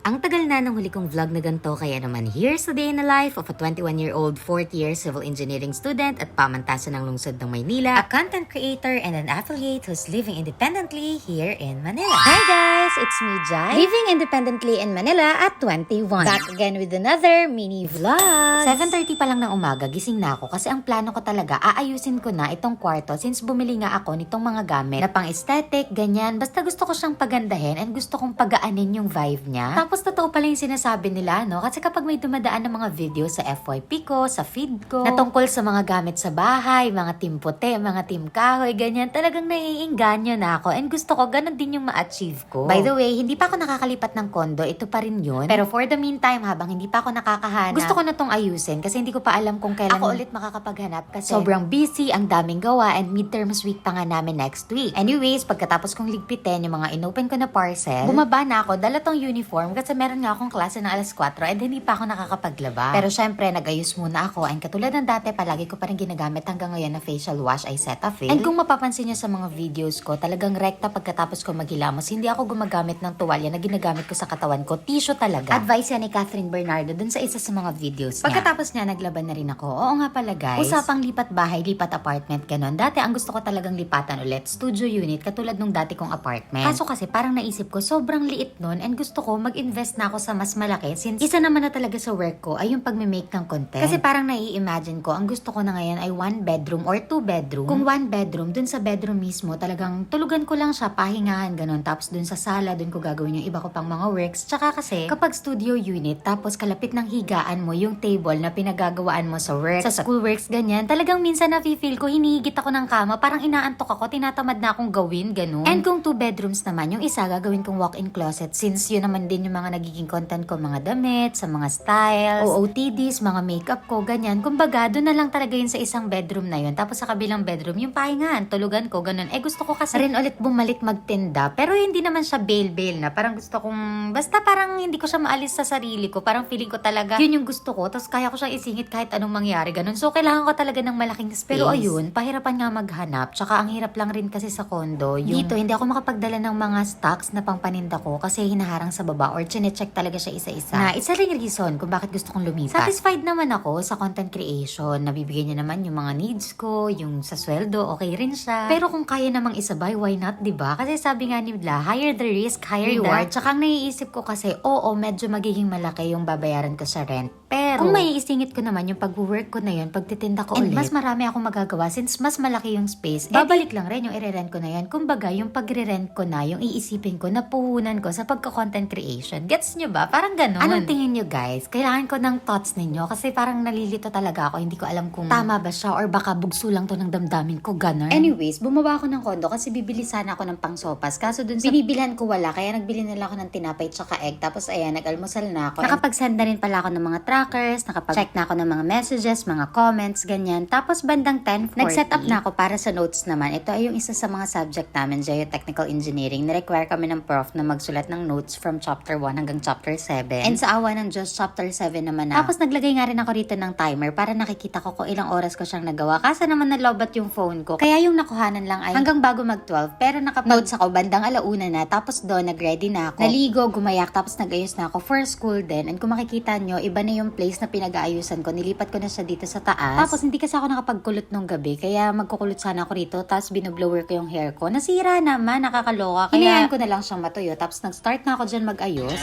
Ang tagal na ng huli kong vlog na ganito, kaya naman here's the day in the life of a 21-year-old 4th-year civil engineering student at pamantasan ng lungsod ng Maynila, a content creator and an affiliate who's living independently here in Manila. Hi guys! It's me, Jai. Living independently in Manila at 21. Back again with another mini vlog. 7:30 pa lang ng umaga, gising na ako kasi ang plano ko talaga, aayusin ko na itong kwarto since bumili nga ako nitong mga gamit na pang aesthetic, ganyan. Basta gusto ko siyang pagandahin and gusto kong pagaanin yung vibe niya. Tapos totoo pala yung sinasabi nila, no? Kasi kapag may dumadaan ng mga video sa FYP ko, sa feed ko, na tungkol sa mga gamit sa bahay, mga team puti, mga team kahoy, ganyan, talagang naiinganyo na ako and gusto ko ganun din yung ma-achieve ko. By the way, hindi pa ako nakakalipat ng kondo, ito pa rin yun. Pero for the meantime, habang hindi pa ako nakakahanap, gusto ko na tong ayusin kasi hindi ko pa alam kung kailan ako ulit makakapaghanap kasi sobrang busy, ang daming gawa, and midterms week pa nga namin next week. Anyways, pagkatapos kong ligpitin yung mga inopen ko na parcel, bumaba na ako, dala tong uniform kasi meron nga akong klase ng alas 4 and hindi pa ako nakakapaglaba. Pero syempre, nag-ayos muna ako and katulad ng dati, palagi ko pa rin ginagamit hanggang ngayon na facial wash ay Cetaphil. And kung mapapansin nyo sa mga videos ko, talagang rekta pagkatapos ko maghilamos, hindi ako gumagamit ng tuwalya na ginagamit ko sa katawan ko, tissue talaga. Advice yan ni Catherine Bernardo dun sa isa sa mga videos niya. Pagkatapos niya, naglaban na rin ako. Oo nga pala guys, usapang lipat bahay, lipat apartment, ganon. Dati ang gusto ko talagang lipatan ulit, studio unit, katulad nung dati kong apartment. Kaso kasi parang naisip ko, sobrang liit nun and gusto ko mag-invest na ako sa mas malaki since isa naman na talaga sa work ko ay yung pag-make ng content. Kasi parang nai-imagine ko, ang gusto ko na ngayon ay 1 bedroom or 2 bedroom. Kung 1 bedroom, dun sa bedroom mismo, talagang tulugan ko lang siya, pahingahan, ganon. Tapos dun sa sala, dun ko gagawin yung iba ko pang mga works. Tsaka kasi, kapag studio unit, tapos kalapit ng higaan mo yung table na pinagagawaan mo sa work, sa school works, ganyan, talagang minsan na-feel ko, hinihigit ako ng kama, parang inaantok ako, tinatamad na akong gawin, ganon. And kung 2 bedrooms naman, yung isa gagawin kong walk-in closet since yun naman din yung mga nagiging content ko, mga damit, sa mga styles, OOTDs, mga makeup ko, ganyan. Kumbaga, doon na lang talaga yun sa isang bedroom na yun. Tapos sa kabilang bedroom, yung pahingahan, tulugan ko, ganun. Gusto ko kasi rin ulit bumalik magtinda, pero hindi naman siya bail-bail na. Parang gusto kong, basta parang hindi ko siya maalis sa sarili ko. Parang feeling ko talaga, yun yung gusto ko. Tapos kaya ko siyang isingit kahit anong mangyari, ganun. So, kailangan ko talaga ng malaking space. Pero ayun, pahirapan nga maghanap. Tsaka ang hirap lang rin kasi sa condo. Dito, hindi ako makapagdala ng mga stocks na pangpaninda ko kasi hinaharang sa baba or chinecheck talaga siya isa-isa. Na isa ring reason kung bakit gusto kong lumipat. Satisfied naman ako sa content creation. Nabibigyan niya naman yung mga needs ko, yung sa sweldo, okay rin siya. Pero kung kaya namang isabay, why not, diba? Kasi sabi nga nila, higher the risk, higher reward. Tsaka ang naiisip ko kasi, oo, medyo magiging malaki yung babayaran ko sa rent. Pero kung maiisingit ko naman yung pag-work ko na yun, pagtitinda ko ulit, mas marami akong magagawa since mas malaki yung space. Babalik lang rin yung i-rent ko na yun. Kumbaga, yung pag-rent ko na, yung iisipin ko na puhunan ko sa pagka-content creation. Gets nyo ba? Parang ganun. Anong tingin nyo guys? Kailangan ko ng thoughts ninyo kasi parang nalilito talaga ako. Hindi ko alam kung tama ba siya or baka bugso lang to ng damdamin ko, ganun. Anyways, bumaba ako ng kondo kasi bibili sana ako ng pangsopas. Kaso dun sa binibilhan ko wala, kaya nagbili na lang ako ng tinapay tsaka egg. Tapos ayan, nag-almusal na ako. Nakapagsenda rin pala ako ng mga trackers, nakapag-check na ako ng mga messages, mga comments, ganyan. Tapos bandang 10:40, nag-set up na ako para sa notes naman. Ito ay yung isa sa mga subject namin, Geotechnical Engineering. Nirequire kami ng prof na magsulat ng notes from chapter 1 hanggang chapter 7. And sa awa ng Diyos, chapter 7 naman na. Tapos naglagay nga rin ako rito ng timer para nakikita ko kung ilang oras ko siyang nagawa. Kasi naman nalobat yung phone ko. Kaya yung nakuhanan lang ay hanggang bago mag-12. Pero nakapag-notes ako bandang alauna na. Tapos doon, nag-ready na ako. Naligo, gumayak, tapos nag-ayos na ako for school din. And kung makikita nyo, iba na yung place na pinag-aayusan ko. Nilipat ko na siya dito sa taas. Tapos hindi kasi ako nakapagkulot nung gabi. Kaya magkukulot sana ako rito. Tapos binoblower ko yung hair ko. Nasira naman, nakakaloka. Kaya hinayaan ko na lang siyang matuyo. Tapos nag-start na ako dyan mag-ayos.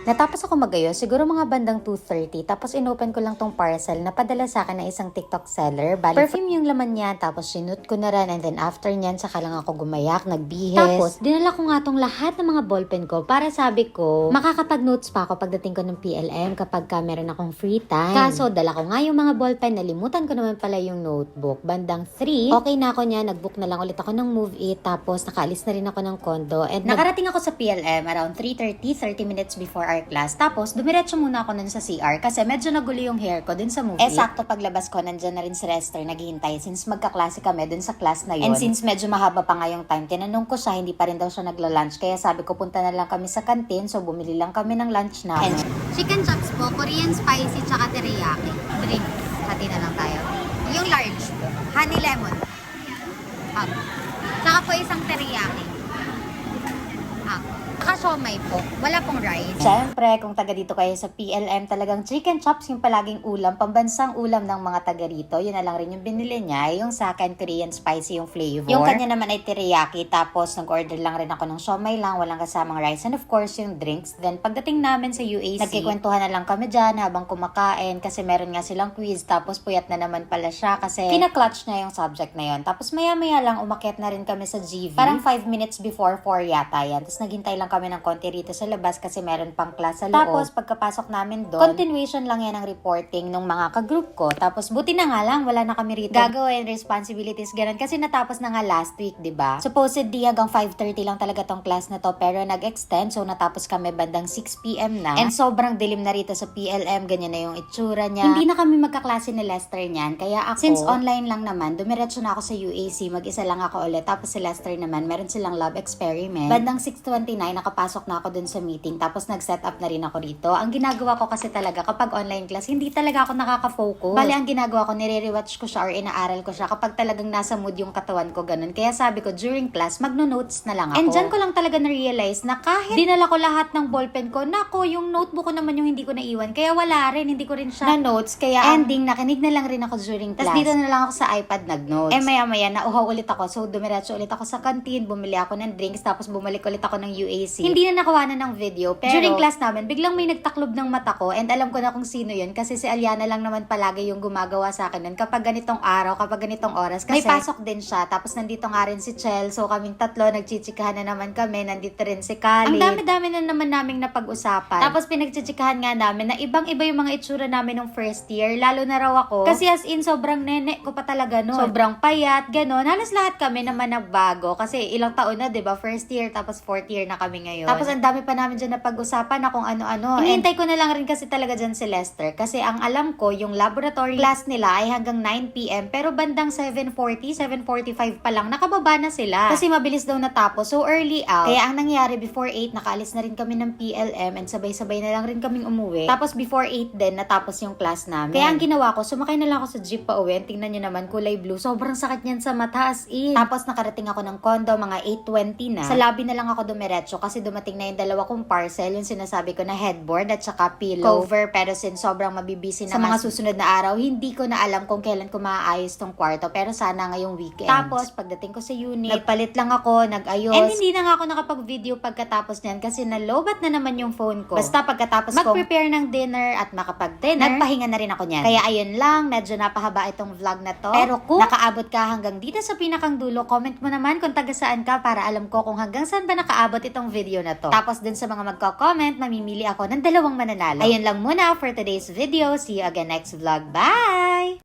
Natapos ako mag-ayos, siguro mga bandang 2:30, tapos inopen ko lang tong parcel na padala sa akin na isang TikTok seller. Bali, perfume yung laman niya, tapos sinut ko na rin, and then after nyan, saka lang ako gumayak, nagbihis. Tapos, dinala ko nga tong lahat ng mga ballpen ko para sabi ko, makakapag-notes pa ako pagdating ko ng PLM kapag meron akong free time. Kaso, dala ko nga yung mga ballpen, nalimutan ko naman pala yung notebook. Bandang 3, okay na ako niya, nag-book na lang ulit ako ng Move It, tapos nakaalis na rin ako ng condo, and nakarating ako sa PLM around 3:30, 30 minutes before CR class. Tapos, dumiretso muna ako nun sa CR kasi medyo nagulo yung hair ko dun sa movie. Sakto paglabas ko, nandyan na rin si Lester naghihintay since magkaklase kami dun sa class na yun. And since medyo mahaba pa nga yung time, tinanong ko siya, hindi pa rin daw siya nagla-lunch. Kaya sabi ko, punta na lang kami sa canteen. So, bumili lang kami ng lunch na. And Chicken chops po, Korean spicy, tsaka teriyaki. Drink. Hati na lang tayo. Yung large po. Honey lemon. Tsaka po isang teriyaki. Tsaka siomay po. Wala pong rice. syempre, kung taga dito kayo sa PLM, talagang chicken chops yung palaging ulam, pambansang ulam ng mga taga rito. Yun na lang rin yung binili niya, yung sa akin Korean spicy yung flavor. Yung kanya naman ay teriyaki, tapos nag-order lang rin ako ng siomay lang, walang kasamang rice, and of course yung drinks. Then pagdating namin sa UAC, nagkikwentuhan na lang kami dyan habang kumakain kasi meron nga silang quiz, tapos puyat na naman pala siya kasi kina-clutch niya yung subject na yun. Tapos maya-maya lang umakyat na rin kami sa GV. Parang 5 minutes before 4 yata yan. Tapos naghintay lang kami ng konti rito sa labas kasi meron pang class sa loob. Tapos pagkapasok namin doon, continuation lang yan ng reporting ng mga ka-group ko. Tapos buti na nga lang, wala na kami rito gagawin responsibilities ganun kasi natapos na nga last week, 'di ba? Supposedly hanggang 5:30 lang talaga tong class na to pero nag-extend, so natapos kami bandang 6 PM na. And sobrang dilim na rito sa PLM, ganyan na yung itsura niya. Hindi na kami magkaklase ni Lester niyan, kaya ako, since online lang naman, dumiretso na ako sa UAC, mag-isa lang ako ulit. Tapos si Lester naman, meron silang lab experiment. Bandang 6:29 nakapasok na ako dun sa meeting, tapos nag-set up na rin ako dito. Ang ginagawa ko kasi talaga kapag online class, hindi talaga ako nakaka-focus. Bali, ang ginagawa ko, nire-rewatch ko siya or inaaral ko siya kapag talagang nasa mood yung katawan ko, ganun. Kaya sabi ko, during class, magno-notes na lang ako. And dyan ko lang talaga na-realize na kahit dinala ko lahat ng ballpen ko, nako, yung notebook ko naman yung hindi ko naiwan. Kaya wala rin, hindi ko rin siya na-notes. Kaya ending, nakinig na lang rin ako during class. Tapos dito na lang ako sa iPad nag-notes. Maya-maya, nauhaw ulit ako. So, dumiretso ulit ako sa canteen, bumili ako ng drinks, tapos bumalik ulit ako ng UAC. Hindi na nakawanan ng video, pero during class namin, biglang may nagtaklob ng mata ko and alam ko na kung sino yun kasi si Aliana lang naman palagi yung gumagawa sa akin nun kapag ganitong araw, kapag ganitong oras. Kasi may pasok din siya, tapos nandito nga rin si Chel, so kaming tatlo, nagchichikahan na naman kami, nandito rin si Khalid. Ang dami-dami na naman naming napag-usapan. Tapos pinagchichikahan nga namin na ibang-iba yung mga itsura namin nung first year, lalo na raw ako. Kasi as in, sobrang nene ko pa talaga nun. Sobrang payat, ganon. Halos lahat kami naman nagbago kasi ilang taon na, 'di ba? First year, tapos fourth year na kami ngayon. Tapos ang dami pa namin dyan na pag-usapan na kung ano-ano. Hinihintay ko na lang rin kasi talaga dyan si Lester. Kasi ang alam ko, yung laboratory class nila ay hanggang 9 PM. Pero bandang 7:40, 7:45 pa lang, nakababa na sila. Kasi mabilis daw natapos. So early out. Kaya ang nangyari, before 8, nakaalis na rin kami ng PLM and sabay-sabay na lang rin kaming umuwi. Tapos before 8 din, natapos yung class namin. Kaya ang ginawa ko, sumakay na lang ako sa jeep pa uwi. Tingnan nyo naman, kulay blue. Sobrang sakit niyan sa mata, as in. Tapos nakarating ako ng condo, mga 8:20 na. Sa lobby na lang ako dumiretso kasi dumating na yung dalawa kong parcel, yung sinasabi ko na headboard at saka pillow cover. Pero since sobrang mabibisi na sa mga susunod na araw, hindi ko na alam kung kailan ko maaayos tong kwarto. Pero sana ngayong weekend. Tapos pagdating ko sa unit, nagpalit lang ako, nag-ayos. And hindi na nga ako nakapag-video pagkatapos niyan kasi nalobat na naman yung phone ko. Basta pagkatapos ko mag-prepare ng dinner at makapag-dinner, nagpahinga na rin ako niyan. Kaya ayun lang, medyo napahaba itong vlog na to. Pero kung nakaabot ka hanggang dito sa pinakang dulo, comment mo naman kung taga saan ka para alam ko kung hanggang saan ba nakaabot itong video na to. Tapos dun sa mga magko-comment, mamimili ako ng 2 mananalo. Ayun lang muna for today's video. See you again next vlog. Bye!